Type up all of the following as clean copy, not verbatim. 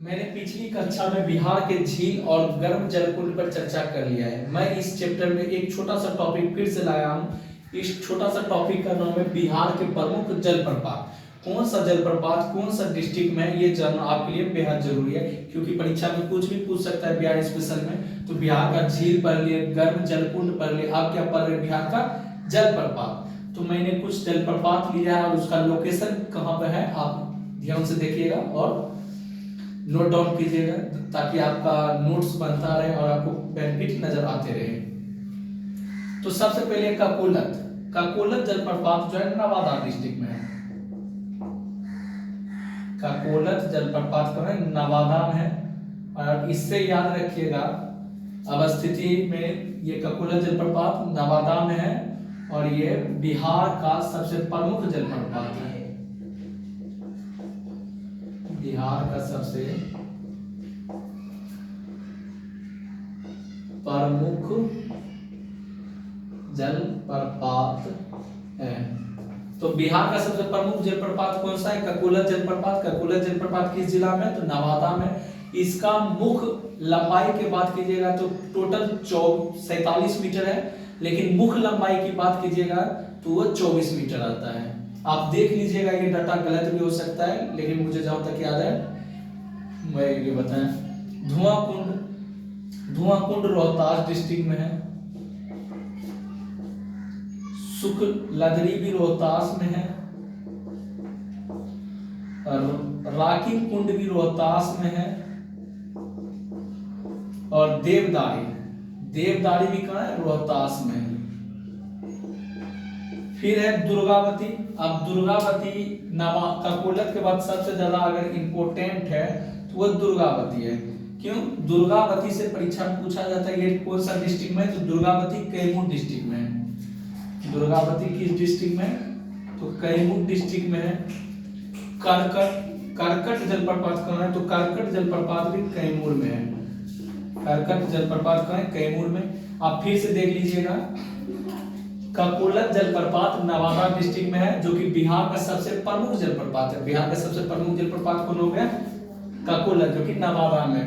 मैंने पिछली कक्षा में बिहार के झील और गर्म जलकुंड पर चर्चा कर लिया है। मैं इस चैप्टर में एक छोटा सा टॉपिक फिर से लाया हूँ। इस छोटा सा टॉपिक का नाम है बिहार के प्रमुख जलप्रपात। कौन सा जलप्रपात कौन सा डिस्ट्रिक्ट में है, ये जानना आपके लिए बेहद जरूरी है, क्योंकि परीक्षा में कुछ भी पूछ सकता है बिहार स्पेशल में। तो बिहार का झील पढ़ लिए, गर्म जलकुंड पढ़ लिए, आप क्या पढ़ रहे बिहार का जलप्रपात। तो मैंने कुछ जलप्रपात लिया है और उसका लोकेशन कहाँ पे है आप ध्यान से देखिएगा और नोट डाउन कीजिएगा, ताकि आपका नोट्स बनता रहे और आपको बेनिफिट नजर आते रहे। तो सबसे पहले काकोलत जलप्रपात जो है नवादा डिस्ट्रिक्ट में है। काकोलत जलप्रपात जो है नवादा में है। और इससे याद रखिएगा अवस्थिति में ये काकोलत जलप्रपात नवादा में है और ये बिहार का सबसे प्रमुख जलप्रपात है। बिहार का सबसे प्रमुख जलप्रपात है। तो बिहार का सबसे प्रमुख जलप्रपात कौन सा है? काकोलत जलप्रपात। काकोलत जलप्रपात किस जिला में? तो नवादा में। इसका मुख्य लंबाई की बात कीजिएगा तो टोटल 47 मीटर है, लेकिन मुख्य लंबाई की बात कीजिएगा तो वो 24 मीटर आता है। आप देख लीजिएगा, ये डाटा गलत भी हो सकता है, लेकिन मुझे जहां तक याद है मैं ये बताएं। धुआंकुंड रोहतास डिस्ट्रिक्ट में है। शुक्ललहरी भी रोहतास में है और राकी कुंड भी रोहतास में है और देवदारी भी कहां है? रोहतास में है। फिर है दुर्गावती। अब दुर्गावती काकोलत के बाद सबसे ज्यादा अगर इंपोर्टेंट है तो वो दुर्गावती है। क्यों? दुर्गावती से परीक्षा में पूछा जाता है ये कौन सा डिस्ट्रिक्ट में है? तो दुर्गावती कैमूर डिस्ट्रिक्ट में है। दुर्गावती किस डिस्ट्रिक्ट में? तो कैमूर डिस्ट्रिक्ट में है। करकट जलप्रपात कहाँ है? तो करकट जलप्रपात भी कैमूर में है। करकट जलप्रपात कहाँ है? कैमूर में। आप फिर से देख लीजिएगा, काकोलत जलप्रपात नवादा डिस्ट्रिक्ट में है, जो कि बिहार का सबसे प्रमुख जलप्रपात है। बिहार का सबसे प्रमुख जलप्रपात कौन हो गया? काकोलत, जो कि नवादा में।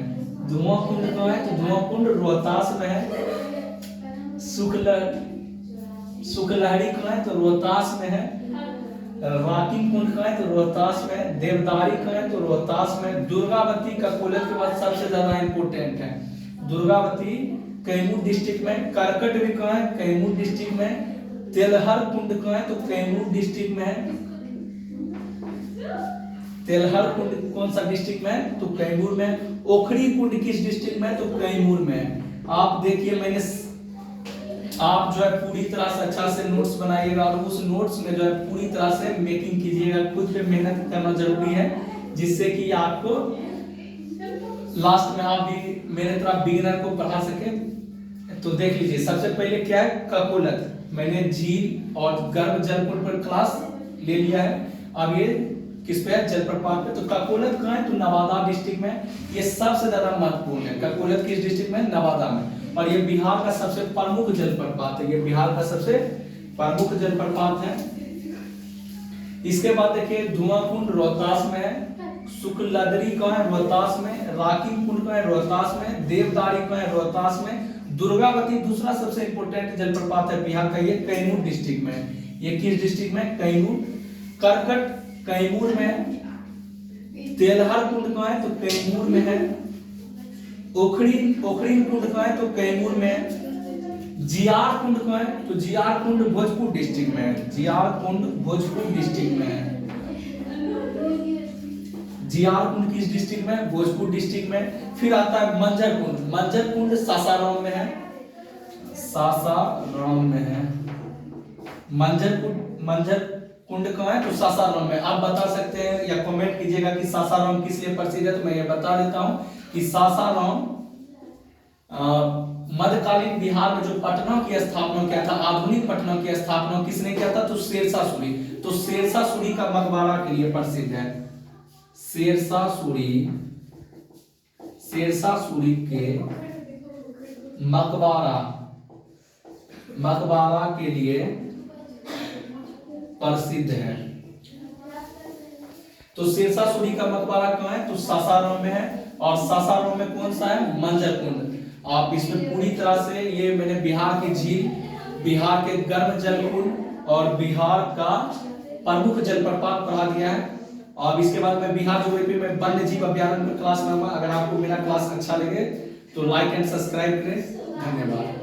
धुआंकुंड कहाँ है? तो धुआंकुंड रोहतास में है। शुक्ललहरी कहाँ है? तो रोहतास में है। राकी कुंड कहाँ है? तो रोहतास में। देवदारी कहाँ है? तो रोहतास में। दुर्गावती काकोलत के बाद सबसे ज्यादा इंपोर्टेंट है। दुर्गावती कैमूर डिस्ट्रिक्ट में। करकट भी कहाँ है? कैमूर डिस्ट्रिक्ट में। तेलहर कुंड कहाँ है? तो कैमूर डिस्ट्रिक्ट में है। तेलहर कुंड कौन सा डिस्ट्रिक्ट में है? तो कैमूर में। ओखरी कुंड किस डिस्ट्रिक्ट में है? तो कैमूर में। आप देखिए, आप जो है पूरी तरह से अच्छा से नोट्स बनाइएगा और उस नोट्स में जो है पूरी तरह से मेकिंग कीजिएगा। खुद पे मेहनत करना जरूरी है, जिससे कि आपको लास्ट में आप भी मेरे तरह बिगिनर को पढ़ा सके। तो देख लीजिए, सबसे पहले क्या है? काकोलत। मैंने झील और गर्म जलकुंड पर क्लास ले लिया है। अब ये किस पे है? जलप्रपात पे। तो काकोलत कहाँ है? तो नवादा डिस्ट्रिक्ट में। ये सबसे ज्यादा महत्वपूर्ण है। काकोलत किस डिस्ट्रिक्ट में? नवादा में। और ये बिहार का सबसे प्रमुख जलप्रपात है। ये बिहार का सबसे प्रमुख जलप्रपात है। इसके बाद देखिए, धुआंकुंड रोहतास में है। शुक्ललहरी कहाँ है? रोहतास में। राकी कुंड कहाँ है? रोहतास में। देवदारी कहाँ है? रोहतास में। दुर्गावती दूसरा सबसे इंपोर्टेंट जलप्रपात है बिहार का, ये कैमूर डिस्ट्रिक्ट में। ये किस डिस्ट्रिक्ट में? कैमूर। करकट कैमूर में। तेलहर कुंड कहाँ है? तो कैमूर में है। ओखरी कुंड कहाँ है? तो कैमूर में। जियार कुंड कहाँ है? तो जियार कुंड भोजपुर डिस्ट्रिक्ट में है। जियार कुंड भोजपुर डिस्ट्रिक्ट में है। जियार कुंड किस डिस्ट्रिक्ट में? भोजपुर डिस्ट्रिक्ट में। फिर आता है मंजर कुंड। मंजर कुंड सासाराम में है। सासाराम में है। मंजर कुंड कहाँ है? तो सासाराम में। आप बता सकते हैं या कमेंट कीजिएगा कि सासाराम किस लिए प्रसिद्ध है। तो मैं ये बता देता हूं कि सासाराम मध्यकालीन बिहार में जो पटना की स्थापना किया था, आधुनिक पटना की स्थापना किसने किया था? तो शेरशाह सूरी। तो शेरशाह सूरी का मकबरा के लिए प्रसिद्ध है। शेरशाह सूरी के मकबरा के लिए प्रसिद्ध है। तो शेरशाह का मकबरा कहाँ है? तो सासाराम में है। और सासाराम में कौन सा है? मंजर कुंड। आप इसमें पूरी तरह से ये मैंने बिहार की झील, बिहार के गर्म जल कुंड और बिहार का प्रमुख जलप्रपात पढ़ा दिया है। और इसके बाद मैं बिहार ज्योग्राफी में वन्य जीव अभ्यारण्य पर क्लास लूंगा। अगर आपको मेरा क्लास अच्छा लगे तो लाइक एंड सब्सक्राइब करें। धन्यवाद।